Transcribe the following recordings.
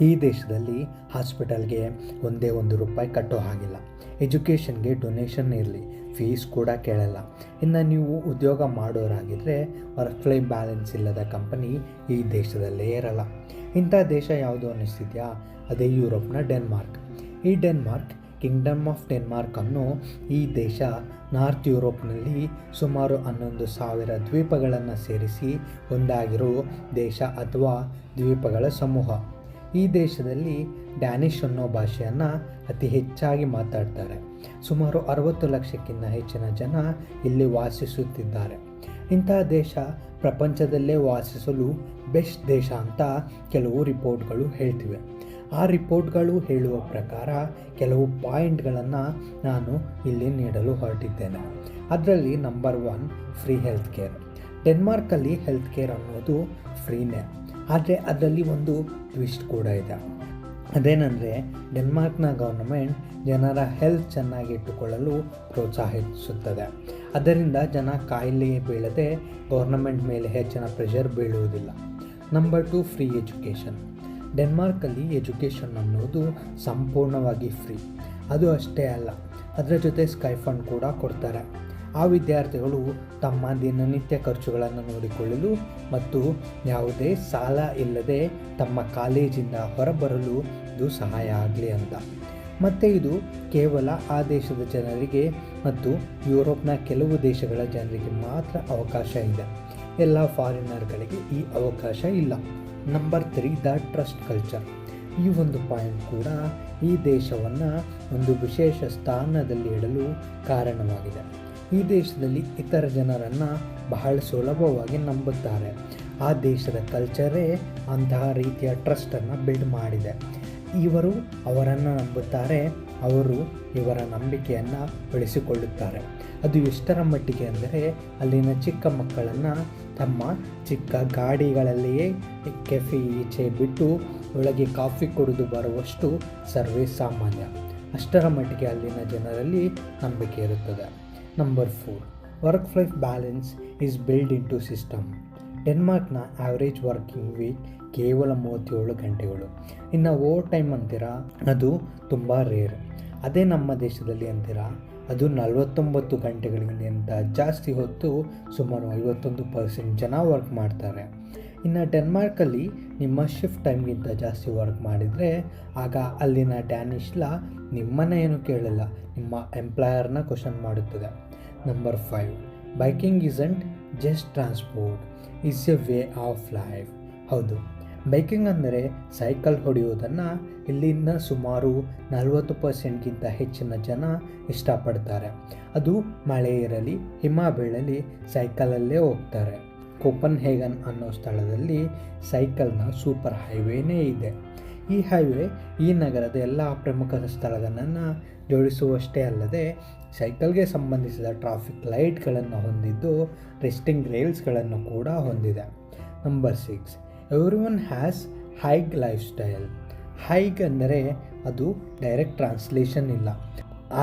ಈ ದೇಶದಲ್ಲಿ ಹಾಸ್ಪಿಟಲ್ಗೆ ಒಂದೇ ₹1 ಕಟ್ಟೋ ಹಾಗಿಲ್ಲ. ಎಜುಕೇಷನ್ಗೆ ಡೊನೇಷನ್ ಇರಲಿ, ಫೀಸ್ ಕೂಡ ಕೇಳಲ್ಲ. ಇನ್ನು ನೀವು ಉದ್ಯೋಗ ಮಾಡೋರಾಗಿದ್ದರೆ ವರ್ಕ್ ಲೈಫ್ ಬ್ಯಾಲೆನ್ಸ್ ಇಲ್ಲದ ಕಂಪನಿ ಈ ದೇಶದಲ್ಲೇ ಇರಲ್ಲ. ಇಂಥ ದೇಶ ಯಾವುದು ಅನ್ನಿಸ್ತಿದೆಯಾ? ಅದೇ ಯುರೋಪ್ನ ಡೆನ್ಮಾರ್ಕ್. ಈ ಡೆನ್ಮಾರ್ಕ್, ಕಿಂಗ್ಡಮ್ ಆಫ್ ಡೆನ್ಮಾರ್ಕ್ ಅನ್ನೋ ಈ ದೇಶ ನಾರ್ತ್ ಯುರೋಪ್ನಲ್ಲಿ ಸುಮಾರು 11,000 ದ್ವೀಪಗಳನ್ನು ಸೇರಿಸಿ ಒಂದಾಗಿರೋ ದೇಶ ಅಥವಾ ದ್ವೀಪಗಳ ಸಮೂಹ. ಈ ದೇಶದಲ್ಲಿ ಡ್ಯಾನಿಷ್ ಅನ್ನೋ ಭಾಷೆಯನ್ನು ಅತಿ ಹೆಚ್ಚಾಗಿ ಮಾತಾಡ್ತಾರೆ. ಸುಮಾರು 60 ಲಕ್ಷಕ್ಕಿಂತ ಹೆಚ್ಚಿನ ಜನ ಇಲ್ಲಿ ವಾಸಿಸುತ್ತಿದ್ದಾರೆ. ಇಂತಹ ದೇಶ ಪ್ರಪಂಚದಲ್ಲೇ ವಾಸಿಸಲು ಬೆಸ್ಟ್ ದೇಶ ಅಂತ ಕೆಲವು ರಿಪೋರ್ಟ್ಗಳು ಹೇಳ್ತಿವೆ. ಆ ರಿಪೋರ್ಟ್ಗಳು ಹೇಳುವ ಪ್ರಕಾರ ಕೆಲವು ಪಾಯಿಂಟ್ಗಳನ್ನು ನಾನು ಇಲ್ಲಿ ನೀಡಲು ಹೊರಟಿದ್ದೇನೆ. ಅದರಲ್ಲಿ ನಂಬರ್ 1, ಫ್ರೀ ಹೆಲ್ತ್ ಕೇರ್. ಡೆನ್ಮಾರ್ಕಲ್ಲಿ ಹೆಲ್ತ್ ಕೇರ್ ಅನ್ನೋದು ಫ್ರೀನೇ. ಆದರೆ ಅದರಲ್ಲಿ ಒಂದು ಟ್ವಿಸ್ಟ್ ಕೂಡ ಇದೆ. ಅದೇನೆಂದರೆ, ಡೆನ್ಮಾರ್ಕ್ನ ಗೌರ್ನಮೆಂಟ್ ಜನರ ಹೆಲ್ತ್ ಚೆನ್ನಾಗಿಟ್ಟುಕೊಳ್ಳಲು ಪ್ರೋತ್ಸಾಹಿಸುತ್ತದೆ. ಅದರಿಂದ ಜನ ಕಾಯಿಲೆ ಬೀಳದೆ ಗೌರ್ನಮೆಂಟ್ ಮೇಲೆ ಹೆಚ್ಚಿನ ಪ್ರೆಷರ್ ಬೀಳುವುದಿಲ್ಲ. Number 2, free education. ಡೆನ್ಮಾರ್ಕಲ್ಲಿ ಎಜುಕೇಷನ್ ಅನ್ನೋದು ಸಂಪೂರ್ಣವಾಗಿ ಫ್ರೀ. ಅದು ಅಷ್ಟೇ ಅಲ್ಲ, ಅದರ ಜೊತೆ ಸ್ಕೈಫಂಡ್ ಕೂಡ ಕೊಡ್ತಾರೆ. ಆ ವಿದ್ಯಾರ್ಥಿಗಳು ತಮ್ಮ ದಿನನಿತ್ಯ ಖರ್ಚುಗಳನ್ನು ನೋಡಿಕೊಳ್ಳಲು ಮತ್ತು ಯಾವುದೇ ಸಾಲ ಇಲ್ಲದೆ ತಮ್ಮ ಕಾಲೇಜಿಂದ ಹೊರಬರಲು ಇದು ಸಹಾಯ ಆಗಲಿ ಅಂತ. ಮತ್ತು ಇದು ಕೇವಲ ಆ ದೇಶದ ಜನರಿಗೆ ಮತ್ತು ಯುರೋಪ್ನ ಕೆಲವು ದೇಶಗಳ ಜನರಿಗೆ ಮಾತ್ರ ಅವಕಾಶ ಇದೆ. ಎಲ್ಲ ಫಾರಿನರ್ಗಳಿಗೆ ಈ ಅವಕಾಶ ಇಲ್ಲ. Number 3, the trust culture. ಈ ಒಂದು ಪಾಯಿಂಟ್ ಕೂಡ ಈ ದೇಶವನ್ನು ಒಂದು ವಿಶೇಷ ಸ್ಥಾನದಲ್ಲಿ ಇಡಲು ಕಾರಣವಾಗಿದೆ. ಈ ದೇಶದಲ್ಲಿ ಇತರ ಜನರನ್ನು ಬಹಳ ಸುಲಭವಾಗಿ ನಂಬುತ್ತಾರೆ. ಆ ದೇಶದ ಕಲ್ಚರೇ ಅಂತಹ ರೀತಿಯ ಟ್ರಸ್ಟನ್ನು ಬಿಲ್ಡ್ ಮಾಡಿದೆ. ಇವರು ಅವರನ್ನು ನಂಬುತ್ತಾರೆ, ಅವರು ಇವರ ನಂಬಿಕೆಯನ್ನು ಬೆಳೆಸಿಕೊಳ್ಳುತ್ತಾರೆ. ಅದು ಎಷ್ಟರ ಮಟ್ಟಿಗೆ ಅಂದರೆ, ಅಲ್ಲಿನ ಚಿಕ್ಕ ಮಕ್ಕಳನ್ನು ತಮ್ಮ ಚಿಕ್ಕ ಗಾಡಿಗಳಲ್ಲಿಯೇ ಕೆಫೆ ಈಚೆ ಬಿಟ್ಟು ಒಳಗೆ ಕಾಫಿ ಕುಡಿದು ಬರುವಷ್ಟು ಸರ್ವೇ ಸಾಮಾನ್ಯ. ಅಷ್ಟರ ಮಟ್ಟಿಗೆ ಅಲ್ಲಿನ ಜನರಲ್ಲಿ ನಂಬಿಕೆ ಇರುತ್ತದೆ. Number 4, work life balance is build into system. ಡೆನ್ಮಾರ್ಕ್ನ ಆ್ಯಾವ್ರೇಜ್ ವರ್ಕಿಂಗ್ ವೀಕ್ ಕೇವಲ 37 ಗಂಟೆಗಳು. ಇನ್ನು ಓವರ್ ಟೈಮ್ ಅಂತೀರಾ, ಅದು ತುಂಬ ರೇರ್. ಅದೇ ನಮ್ಮ ದೇಶದಲ್ಲಿ ಅಂತೀರಾ, ಅದು 49 ಗಂಟೆಗಳಿಗಿಂತ ಜಾಸ್ತಿ ಹೊತ್ತು ಸುಮಾರು 51% ಜನ ವರ್ಕ್ ಮಾಡ್ತಾರೆ. ಇನ್ನು ಡೆನ್ಮಾರ್ಕಲ್ಲಿ ನಿಮ್ಮ ಶಿಫ್ಟ್ ಟೈಮ್ಗಿಂತ ಜಾಸ್ತಿ ವರ್ಕ್ ಮಾಡಿದರೆ ಆಗ ಅಲ್ಲಿನ ಡ್ಯಾನಿಷ್ ಲಾ ನಿಮ್ಮನ್ನು ಏನು ಕೇಳಲ್ಲ, ನಿಮ್ಮ ಎಂಪ್ಲಾಯರ್ನ ಕ್ವಶನ್ ಮಾಡುತ್ತದೆ. Number 5, biking isn't just transport, is A way of life. ಹೌದು, ಬೈಕಿಂಗ್ ಅಂದರೆ ಸೈಕಲ್ ಹೊಡೆಯೋದನ್ನು ಇಲ್ಲಿನ ಸುಮಾರು 40%ಗಿಂತ ಹೆಚ್ಚಿನ ಜನ ಇಷ್ಟಪಡ್ತಾರೆ. ಅದು ಮಳೆ ಇರಲಿ, ಹಿಮ ಬೀಳಲಿ, ಸೈಕಲಲ್ಲೇ ಹೋಗ್ತಾರೆ. ಕೋಪನ್ಹೇಗನ್ ಅನ್ನೋ ಸ್ಥಳದಲ್ಲಿ ಸೈಕಲ್ನ ಸೂಪರ್ ಹೈವೇನೇ ಇದೆ. ಈ ಹೈವೇ ಈ ನಗರದ ಎಲ್ಲ ಪ್ರಮುಖ ಸ್ಥಳಗಳನ್ನು ಜೋಡಿಸುವಷ್ಟೇ ಅಲ್ಲದೆ ಸೈಕಲ್ಗೆ ಸಂಬಂಧಿಸಿದ ಟ್ರಾಫಿಕ್ ಲೈಟ್ಗಳನ್ನು ಹೊಂದಿದ್ದು ರೆಸ್ಟಿಂಗ್ ರೈಲ್ಸ್ಗಳನ್ನು ಕೂಡ ಹೊಂದಿದೆ. Number 6, everyone has hygge life style. Hygge ಅಂದರೆ ಅದು ಡೈರೆಕ್ಟ್ ಟ್ರಾನ್ಸ್ಲೇಷನ್ ಇಲ್ಲ,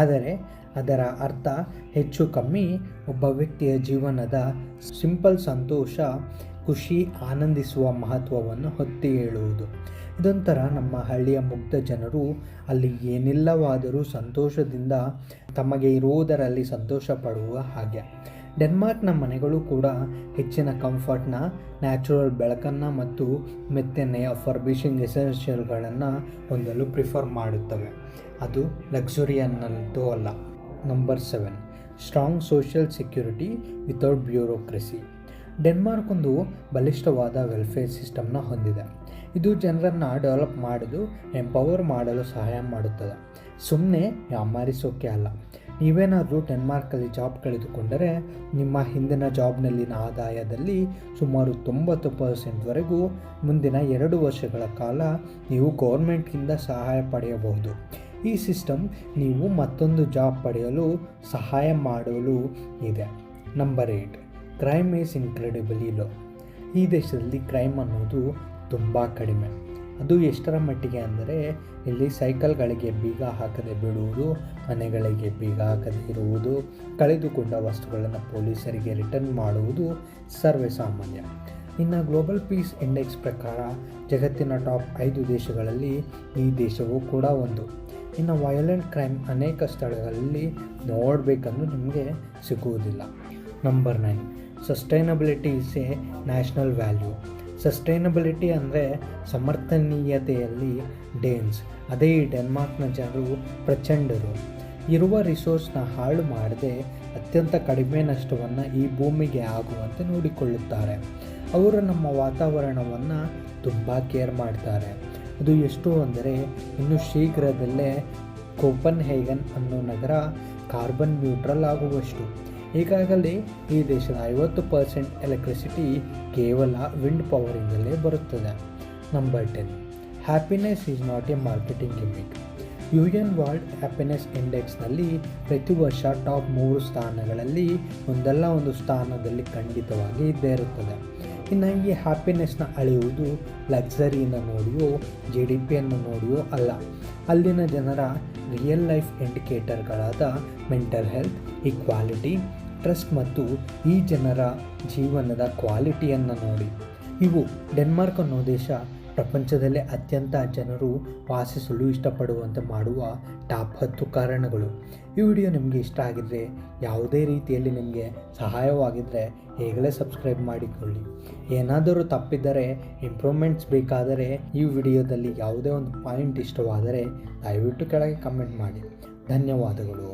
ಆದರೆ ಅದರ ಅರ್ಥ ಹೆಚ್ಚು ಕಮ್ಮಿ ಒಬ್ಬ ವ್ಯಕ್ತಿಯ ಜೀವನದ ಸಿಂಪಲ್ ಸಂತೋಷ, ಖುಷಿ, ಆನಂದಿಸುವ ಮಹತ್ವವನ್ನು ಹೊತ್ತಿ ಹೇಳುವುದು. ಇದೊಂಥರ ನಮ್ಮ ಹಳ್ಳಿಯ ಮುಗ್ಧ ಜನರು ಅಲ್ಲಿ ಏನಿಲ್ಲವಾದರೂ ಸಂತೋಷದಿಂದ ತಮಗೆ ಇರುವುದರಲ್ಲಿ ಸಂತೋಷ ಪಡುವ ಹಾಗೆ. ಡೆನ್ಮಾರ್ಕ್ನ ಮನೆಗಳು ಕೂಡ ಹೆಚ್ಚಿನ ಕಂಫರ್ಟ್ನ, ನ್ಯಾಚುರಲ್ ಬೆಳಕನ್ನು ಮತ್ತು ಮೆತ್ತನೆಯ ಫರ್ಬಿಷಿಂಗ್ ಎಸೆನ್ಷಿಯಲ್ಗಳನ್ನು ಹೊಂದಲು ಪ್ರಿಫರ್ ಮಾಡುತ್ತವೆ. ಅದು ಲಕ್ಸುರಿಯನ್ನಂತೂ ಅಲ್ಲ. Number 7, strong social security without bureaucracy. Denmark ಒಂದು ಬಲಿಷ್ಠವಾದ ವೆಲ್ಫೇರ್ ಸಿಸ್ಟಮ್ನ ಹೊಂದಿದೆ. ಇದು ಜನರನ್ನು ಡೆವಲಪ್ ಮಾಡಲು, ಎಂಪವರ್ ಮಾಡಲು ಸಹಾಯ ಮಾಡುತ್ತದೆ, ಸುಮ್ಮನೆ ಯಾಮಾರಿಸೋಕೆ ಅಲ್ಲ. ನೀವೇನಾದರೂ ಡೆನ್ಮಾರ್ಕಲ್ಲಿ ಜಾಬ್ ಕಳೆದುಕೊಂಡರೆ ನಿಮ್ಮ ಹಿಂದಿನ ಜಾಬ್ನಲ್ಲಿನ ಆದಾಯದಲ್ಲಿ ಸುಮಾರು 90%ವರೆಗೂ ಮುಂದಿನ 2 ವರ್ಷಗಳ ಕಾಲ ನೀವು ಗೌರ್ಮೆಂಟ್ಗಿಂದ ಸಹಾಯ ಪಡೆಯಬಹುದು. ಈ ಸಿಸ್ಟಮ್ ನೀವು ಮತ್ತೊಂದು ಜಾಬ್ ಪಡೆಯಲು ಸಹಾಯ ಮಾಡಲು ಇದೆ. Number 8, crime is incredibly low. ಈ ದೇಶದಲ್ಲಿ ಕ್ರೈಮ್ ಅನ್ನೋದು ತುಂಬ ಕಡಿಮೆ. ಅದು ಎಷ್ಟರ ಮಟ್ಟಿಗೆ ಅಂದರೆ, ಇಲ್ಲಿ ಸೈಕಲ್ಗಳಿಗೆ ಬೀಗ ಹಾಕದೆ ಬಿಡುವುದು, ಮನೆಗಳಿಗೆ ಬೀಗ ಹಾಕದೆ ಇರುವುದು, ಕಳೆದುಕೊಂಡ ವಸ್ತುಗಳನ್ನು ಪೊಲೀಸರಿಗೆ ರಿಟರ್ನ್ ಮಾಡುವುದು ಸರ್ವೇ ಸಾಮಾನ್ಯ. ಇನ್ನು ಗ್ಲೋಬಲ್ ಪೀಸ್ ಇಂಡೆಕ್ಸ್ ಪ್ರಕಾರ ಜಗತ್ತಿನ ಟಾಪ್ 5 ದೇಶಗಳಲ್ಲಿ ಈ ದೇಶವೂ ಕೂಡ ಒಂದು. ಇನ್ನು ವೈಲೆಂಟ್ ಕ್ರೈಮ್ ಅನೇಕ ಸ್ಥಳಗಳಲ್ಲಿ ನೋಡಬೇಕಂದ್ರೂ ನಿಮಗೆ ಸಿಗುವುದಿಲ್ಲ. Number 9, sustainability is A national value. Sustainability ಅಂದರೆ ಸಮರ್ಥನೀಯತೆಯಲ್ಲಿ ಡೇನ್ಸ್. ಅದೇ ಈ ಡೆನ್ಮಾರ್ಕ್ನ ಜನರು ಪ್ರಚಂಡರು. ಇರುವ ರಿಸೋರ್ಸ್ನ ಹಾಳು ಮಾಡದೆ ಅತ್ಯಂತ ಕಡಿಮೆ ನಷ್ಟವನ್ನು ಈ ಭೂಮಿಗೆ ಆಗುವಂತೆ ನೋಡಿಕೊಳ್ಳುತ್ತಾರೆ. ಅವರು ನಮ್ಮ ವಾತಾವರಣವನ್ನು ತುಂಬ ಕೇರ್ ಮಾಡ್ತಾರೆ. ಅದು ಎಷ್ಟು ಅಂದರೆ ಇನ್ನು ಶೀಘ್ರದಲ್ಲೇ ಕೋಪನ್ಹೇಗನ್ ಅನ್ನೋ ನಗರ ಕಾರ್ಬನ್ ನ್ಯೂಟ್ರಲ್ ಆಗುವಷ್ಟು. ಈಗಾಗಲೇ ಈ ದೇಶದ 50% ಎಲೆಕ್ಟ್ರಿಸಿಟಿ ಕೇವಲ ವಿಂಡ್ ಪವರಿಂದಲೇ ಬರುತ್ತದೆ. Number 10, happiness is not a marketing gimmick. UN world happiness ಇಂಡೆಕ್ಸ್ನಲ್ಲಿ ಪ್ರತಿ ವರ್ಷ ಟಾಪ್ 3 ಸ್ಥಾನಗಳಲ್ಲಿ ಒಂದಲ್ಲ ಒಂದು ಸ್ಥಾನದಲ್ಲಿ ಖಂಡಿತವಾಗಿ ಇದ್ದೇ ಇರುತ್ತದೆ. ಇನ್ನು ಈ ಹ್ಯಾಪಿನೆಸ್ನ ಅಳೆಯುವುದು ಲಕ್ಸರಿಯನ್ನು ನೋಡಿಯೋ GDPಯನ್ನು ನೋಡಿಯೋ ಅಲ್ಲ. ಅಲ್ಲಿನ ಜನರ ರಿಯಲ್ ಲೈಫ್ ಇಂಡಿಕೇಟರ್ಗಳಾದ ಮೆಂಟಲ್ ಹೆಲ್ತ್, ಈಕ್ವಾಲಿಟಿ, ಟ್ರಸ್ಟ್ ಮತ್ತು ಈ ಜನರ ಜೀವನದ ಕ್ವಾಲಿಟಿಯನ್ನು ನೋಡಿ. ಇವು ಡೆನ್ಮಾರ್ಕ್ ಅನ್ನೋ ದೇಶ ಪ್ರಪಂಚದಲ್ಲೇ ಅತ್ಯಂತ ಜನರು ವಾಸಿಸಲು ಇಷ್ಟಪಡುವಂತೆ ಮಾಡುವ ಟಾಪ್ 10 ಕಾರಣಗಳು. ಈ ವಿಡಿಯೋ ನಿಮಗೆ ಇಷ್ಟ ಆಗಿದ್ದರೆ, ಯಾವುದೇ ರೀತಿಯಲ್ಲಿ ನಿಮಗೆ ಸಹಾಯವಾಗಿದ್ದರೆ ಈಗಲೇ ಸಬ್ಸ್ಕ್ರೈಬ್ ಮಾಡಿಕೊಳ್ಳಿ. ಏನಾದರೂ ತಪ್ಪಿದ್ದರೆ, ಇಂಪ್ರೂವ್ಮೆಂಟ್ಸ್ ಬೇಕಾದರೆ, ಈ ವಿಡಿಯೋದಲ್ಲಿ ಯಾವುದೇ ಒಂದು ಪಾಯಿಂಟ್ ಇಷ್ಟವಾದರೆ ದಯವಿಟ್ಟು ಕೆಳಗೆ ಕಮೆಂಟ್ ಮಾಡಿ. ಧನ್ಯವಾದಗಳು.